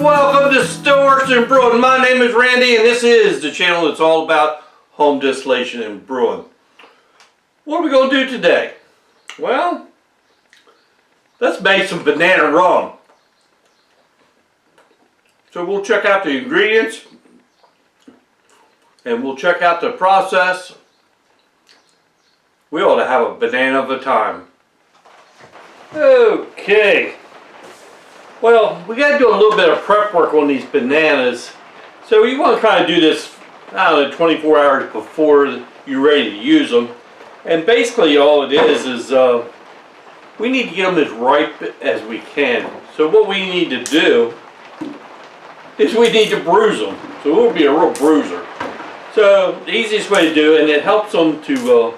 Welcome to Stillworks and Brewing. My name is Randy and this is the channel that's all about home distillation and brewing. What are we going to do today? Well, let's make some banana rum. So we'll check out the ingredients and we'll check out the process. We ought to have a banana of a time. Okay. Well, we got to do a little bit of prep work on these bananas. So you want to kind of do this, I don't know, 24 hours before you're ready to use them. And basically all it is we need to get them as ripe as we can. So what we need to do is we need to bruise them. So we'll be a real bruiser. So the easiest way to do it, and it helps them to,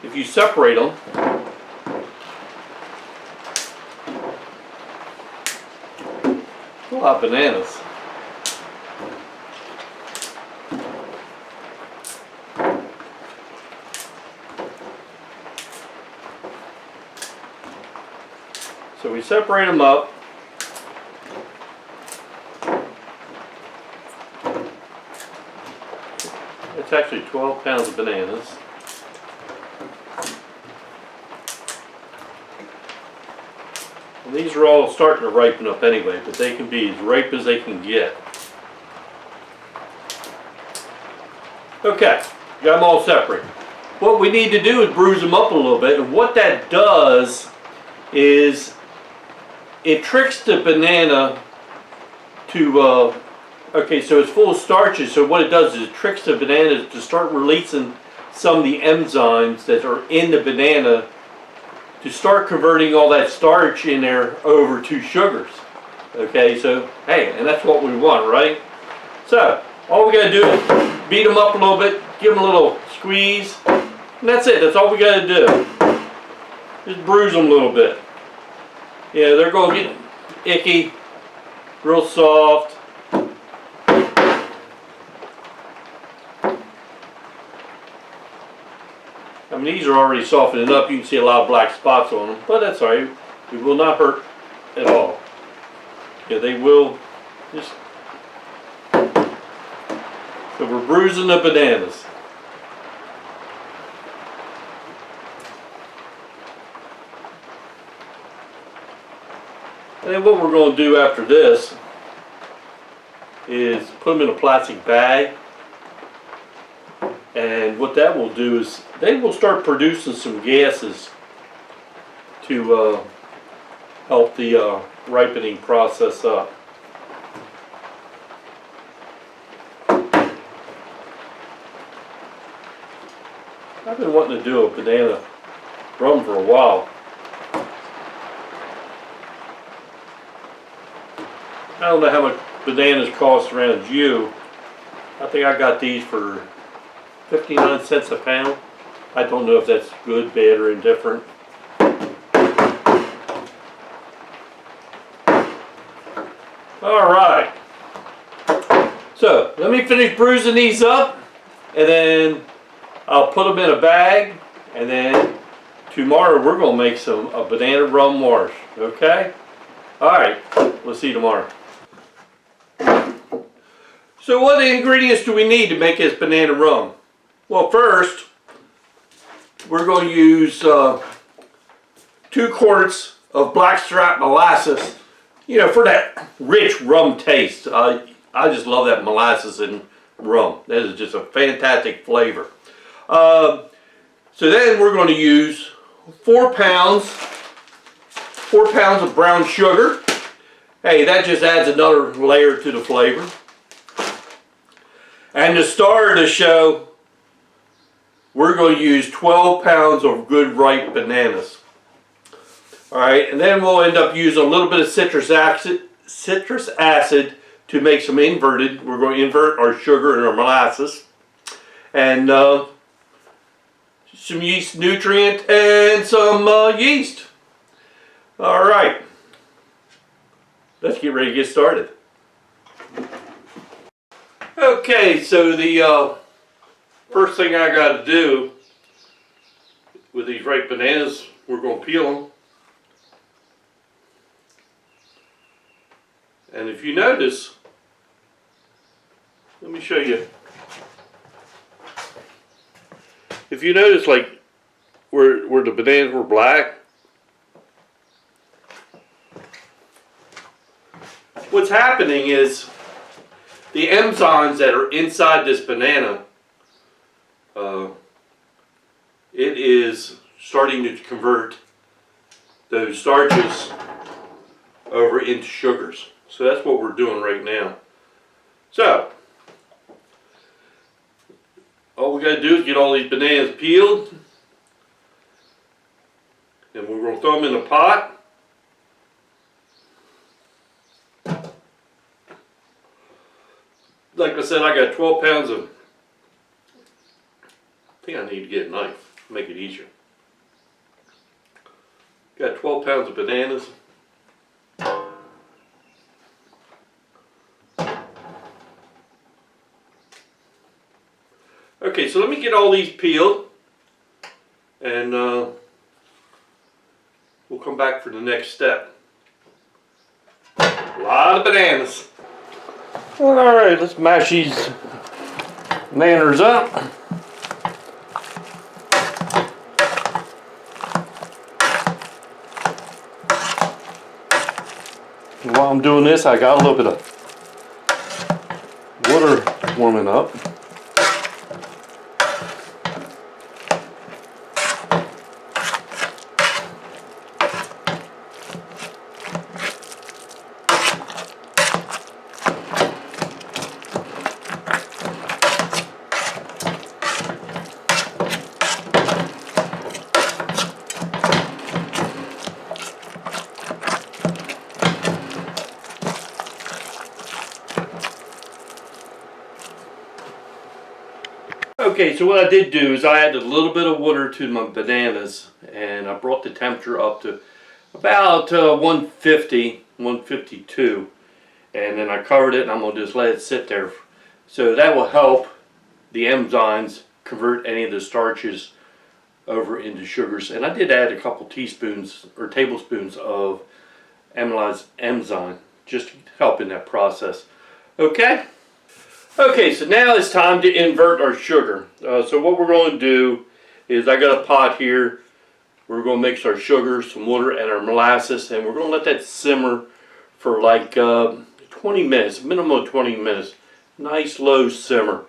if you separate them, a lot of bananas. So we separate them up. It's actually 12 pounds of bananas. And these are all starting to ripen up anyway, but they can be as ripe as they can get. Okay, got them all separate. What we need to do is bruise them up a little bit, and what that does is it tricks the banana to, okay, so it's full of starches, so what it does is it tricks the banana to start releasing some of the enzymes that are in the banana to start converting all that starch in there over to sugars. Okay, so hey, and that's what we want, right? So all we gotta do is beat them up a little bit, give them a little squeeze, and that's it. That's all we gotta do. Just bruise them a little bit. Yeah, they're gonna get icky, real soft. I mean, these are already softening up. You can see a lot of black spots on them, but that's all right. It will not hurt at all. Yeah, they will just... So we're bruising the bananas. And then what we're going to do after this is put them in a plastic bag. And what that will do is they will start producing some gases to help the ripening process up. I've been wanting to do a banana rum for a while. I don't know how much bananas cost around you. I think I got these for 59 cents a pound. I don't know if that's good, bad, or indifferent. Alright. So, let me finish bruising these up, and then I'll put them in a bag, and then tomorrow we're going to make a banana rum wash. Okay? Alright. We'll see you tomorrow. So what ingredients do we need to make this banana rum? Well, first, we're going to use 2 quarts of blackstrap molasses, you know, for that rich rum taste. I just love that molasses in rum. That is just a fantastic flavor. So then we're going to use 4 pounds of brown sugar. Hey, that just adds another layer to the flavor. And to start the show, we're going to use 12 pounds of good ripe bananas. Alright, and then we'll end up using a little bit of citrus acid to make some inverted. We're going to invert our sugar and our molasses. And some yeast nutrient and some yeast. Alright, let's get ready to get started. Okay, so the first thing I got to do with these ripe bananas, we're going to peel them. And if you notice, let me show you. If you notice, like where the bananas were black, what's happening is the enzymes that are inside this banana, it is starting to convert those starches over into sugars. So that's what we're doing right now. So all we got to do is get all these bananas peeled, and we're going to throw them in a pot. Like I said, I got 12 pounds of, I think I need to get a knife, make it easier. Got 12 pounds of bananas. Okay, so let me get all these peeled, and we'll come back for the next step. A lot of bananas. Alright, let's mash these bananas up. And while I'm doing this, I got a little bit of water warming up. Okay, so what I did do is I added a little bit of water to my bananas, and I brought the temperature up to about 150, 152, and then I covered it, and I'm going to just let it sit there. So that will help the enzymes convert any of the starches over into sugars. And I did add a couple teaspoons or tablespoons of amylase enzyme just to help in that process. Okay? Okay, so now it's time to invert our sugar. So what we're going to do is, I got a pot here. We're going to mix our sugar, some water, and our molasses, and we're going to let that simmer for like 20 minutes, minimum of 20 minutes. Nice low simmer,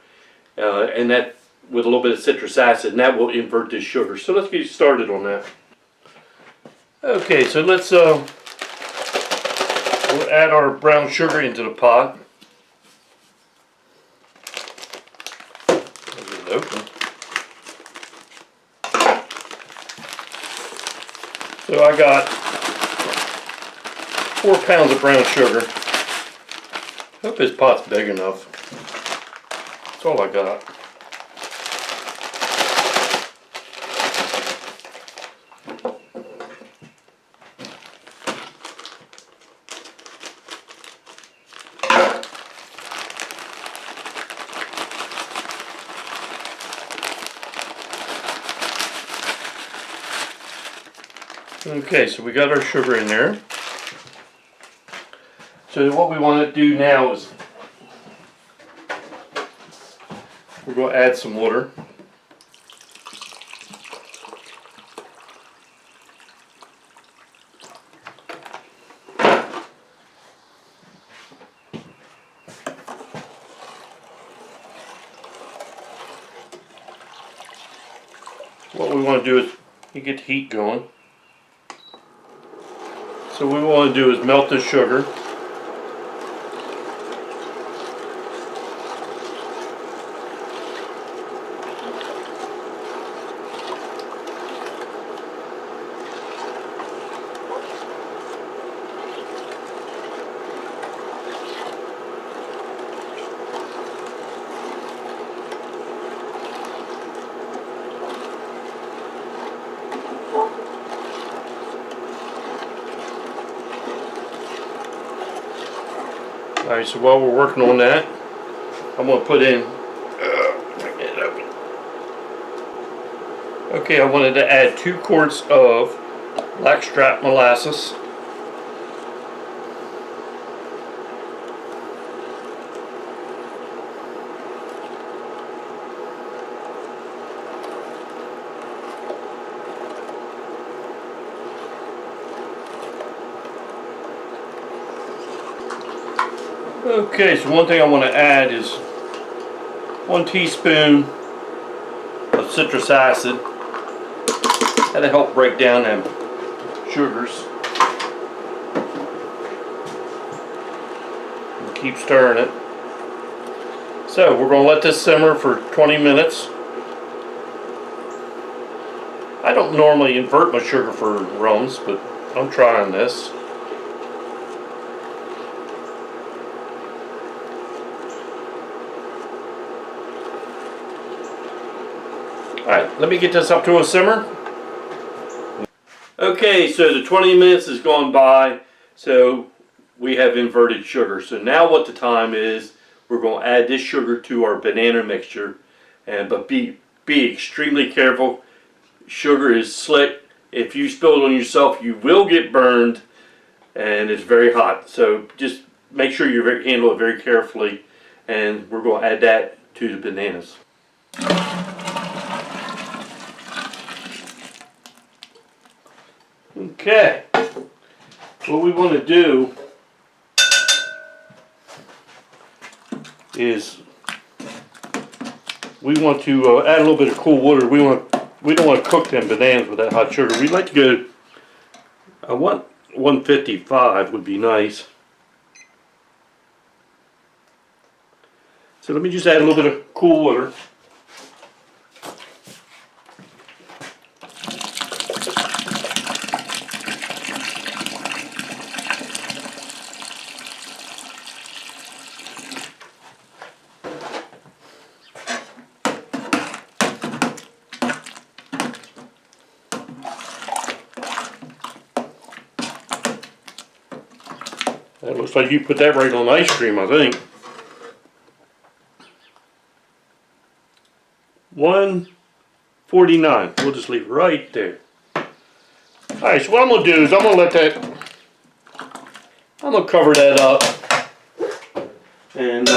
and that with a little bit of citrus acid, and that will invert this sugar. So let's get started on that. Okay, so let's we'll add our brown sugar into the pot. Open. So I got 4 pounds of brown sugar. Hope this pot's big enough. That's all I got. Okay, so we got our sugar in there. So what we want to do now is we're going to add some water. What we want to do is you get the heat going. So what we want to do is melt the sugar. Alright, so while we're working on that, I'm going to put in, get it open. Okay, I wanted to add 2 quarts of blackstrap molasses. Okay, so one thing I want to add is 1 teaspoon of citrus acid. That'll help break down them sugars. And keep stirring it. So we're going to let this simmer for 20 minutes. I don't normally invert my sugar for rums, but I'm trying this. Alright, let me get this up to a simmer. Okay, so the 20 minutes has gone by, so we have inverted sugar. So now what the time is, we're going to add this sugar to our banana mixture, but be extremely careful. Sugar is slick. If you spill it on yourself, you will get burned, and it's very hot. So just make sure you handle it very carefully, and we're going to add that to the bananas. Okay, what we want to do is we want to add a little bit of cool water. We don't want to cook them bananas with that hot sugar. We'd like to go, I want 155 would be nice. So let me just add a little bit of cool water. That looks like you put that right on ice cream, I think. 149. We'll just leave it right there. Alright, so what I'm going to do is I'm going to cover that up. And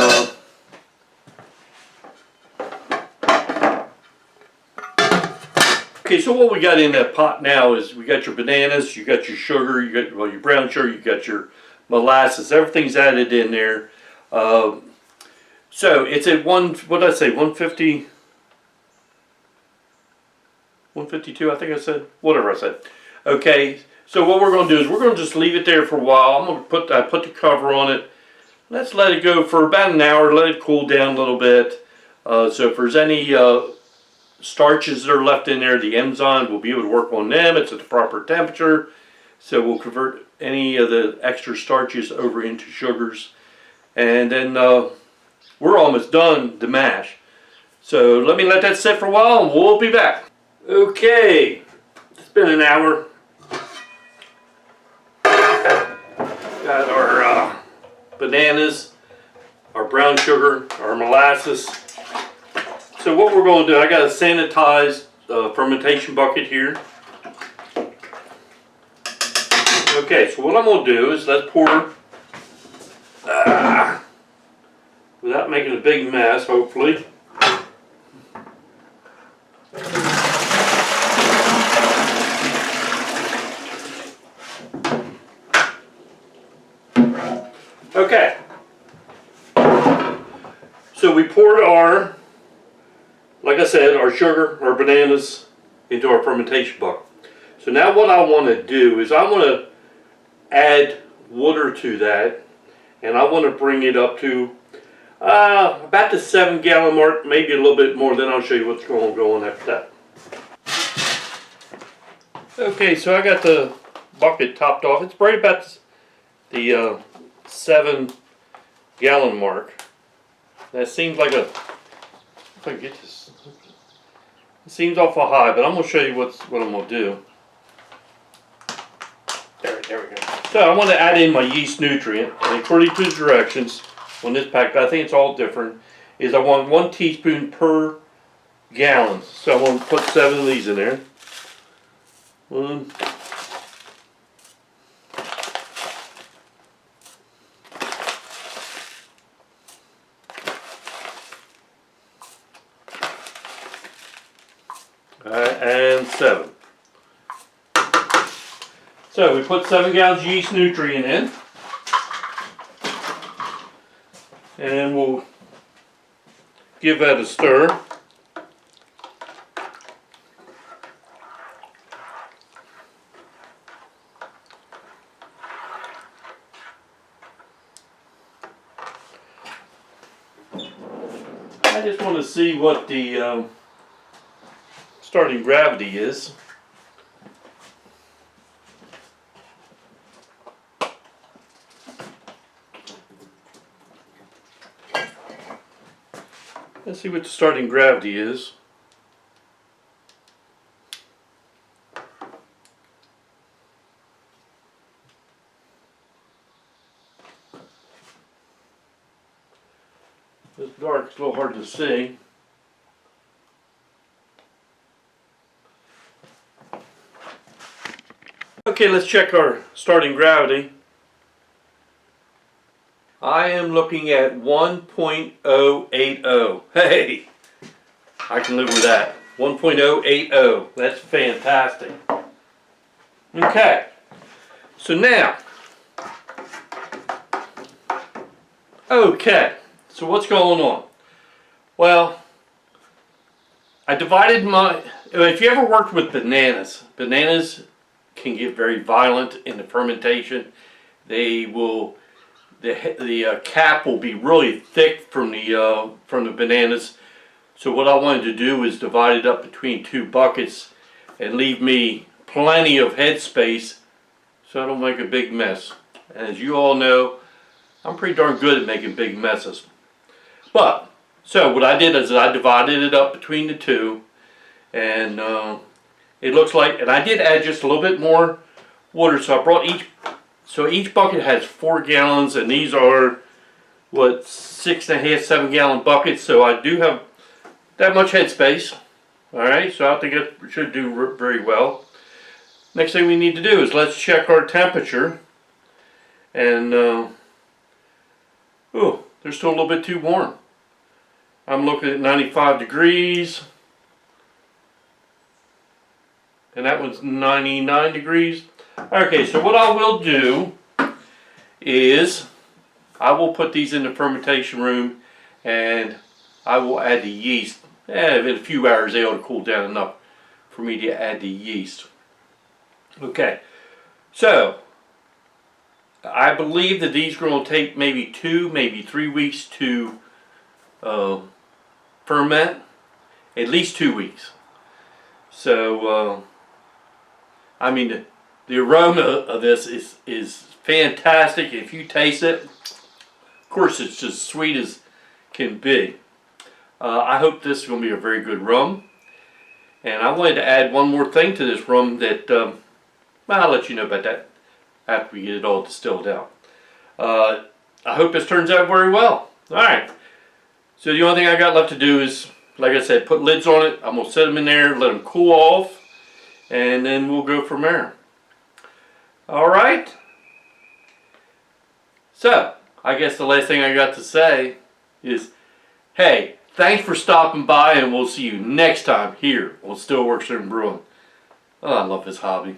okay, so what we got in that pot now is we got your bananas, you got your sugar, you got your brown sugar, you got your molasses, everything's added in there. So it's at what did I say, 150, 152, I think I said, whatever I said. Okay, so what we're going to do is we're going to just leave it there for a while. I'm going to put the cover on it. Let's let it go for about an hour, let it cool down a little bit. So if there's any starches that are left in there, the enzyme, we'll be able to work on them. It's at the proper temperature. So we'll convert any of the extra starches over into sugars. And then we're almost done the mash. So let me let that sit for a while and we'll be back. Okay, it's been an hour. Got our bananas, our brown sugar, our molasses. So what we're going to do, I got a sanitized fermentation bucket here. Okay, so what I'm going to do is let's pour, without making a big mess, hopefully. Okay, so we poured our, like I said, our sugar, our bananas into our fermentation bucket. So now what I want to do is I want to add water to that, and I want to bring it up to about the 7-gallon mark, maybe a little bit more. Then I'll show you what's going to go on after that. Okay, so I got the bucket topped off. It's right about the 7-gallon mark. That seems like a, if I can get this, it seems awful high, but I'm going to show you what I'm going to do. There we go. So I want to add in my yeast nutrient, and according to the directions on this pack, but I think it's all different, is I want 1 teaspoon per gallon. So I'm going to put 7 of these in there. 1. And 7. So we put 7 gallons of yeast nutrient in. And we'll give that a stir. I just want to see what the starting gravity is. Let's see what the starting gravity is. It's dark, it's a little hard to see. Okay, let's check our starting gravity. I am looking at 1.080. Hey, I can live with that. 1.080. That's fantastic. Okay, so now, okay, so what's going on? Well, I divided my, if you ever worked with bananas, bananas can get very violent in the fermentation. They will, the cap will be really thick from the bananas. So what I wanted to do is divide it up between two buckets and leave me plenty of headspace so I don't make a big mess. As you all know, I'm pretty darn good at making big messes. But, so what I did is I divided it up between the two, and it looks like, and I did add just a little bit more water, so I brought each bucket has 4 gallons, and these are, what, 6.5, 7 gallon buckets, so I do have that much headspace. Alright, so I think it should do very well. Next thing we need to do is let's check our temperature. And, oh, they're still a little bit too warm. I'm looking at 95 degrees. And that one's 99 degrees. Okay, so what I will do is I will put these in the fermentation room and I will add the yeast. In a few hours they ought to cool down enough for me to add the yeast. Okay, so I believe that these are going to take maybe 2, maybe 3 weeks to ferment. At least 2 weeks. So, I mean, the aroma of this is fantastic. If you taste it, of course it's just sweet as can be. I hope this is going to be a very good rum. And I wanted to add one more thing to this rum that, well, I'll let you know about that after we get it all distilled out. I hope this turns out very well. Alright, so the only thing I got left to do is, like I said, put lids on it. I'm going to set them in there, let them cool off, and then we'll go from there. Alright, so I guess the last thing I got to say is, hey, thanks for stopping by, and we'll see you next time here on Still Works and Brewing. Oh, I love this hobby.